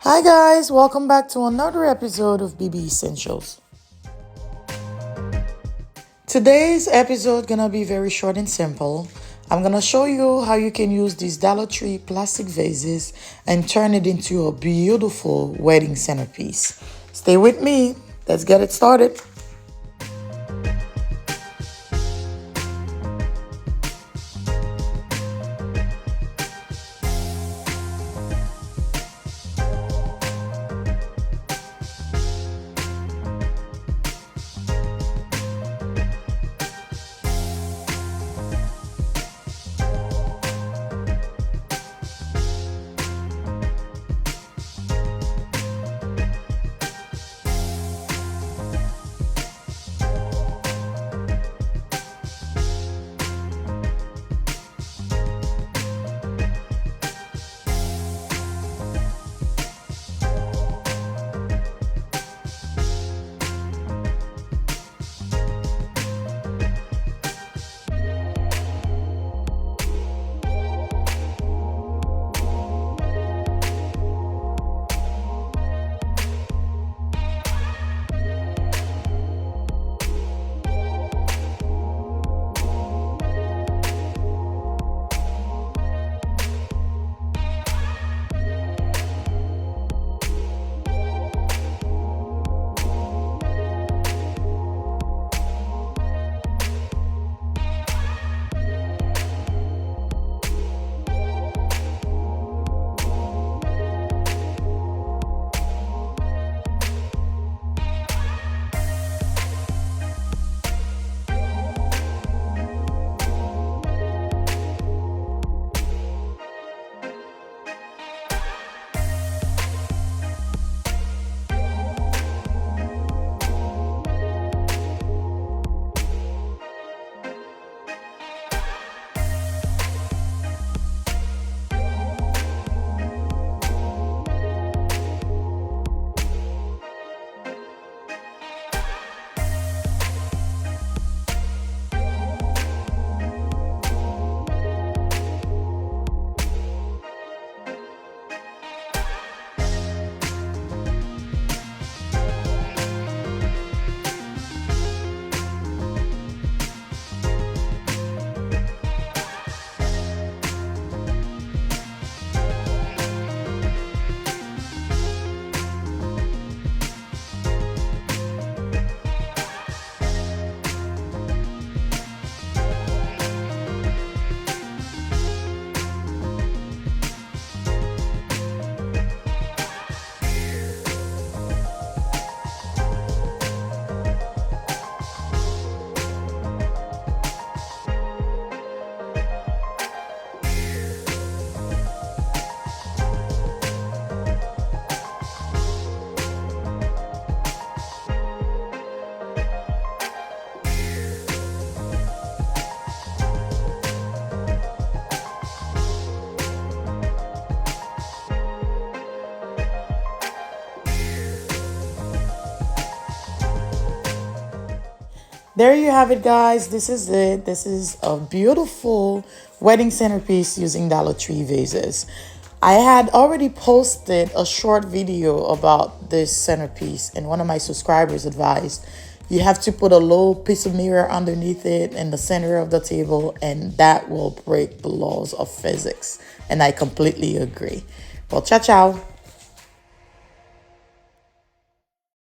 Hi guys, welcome back to another episode of BB Essentials. Today's episode gonna be very short and simple. I'm gonna show you how you can use these Dollar Tree plastic vases and turn it into a beautiful wedding centerpiece. Stay with me, let's get it started. There you have it, guys. This is it. This is a beautiful wedding centerpiece using Dollar Tree vases. I had already posted a short video about this centerpiece, and one of my subscribers advised you have to put a little piece of mirror underneath it in the center of the table, and that will break the laws of physics. And I completely agree. Well, ciao, ciao.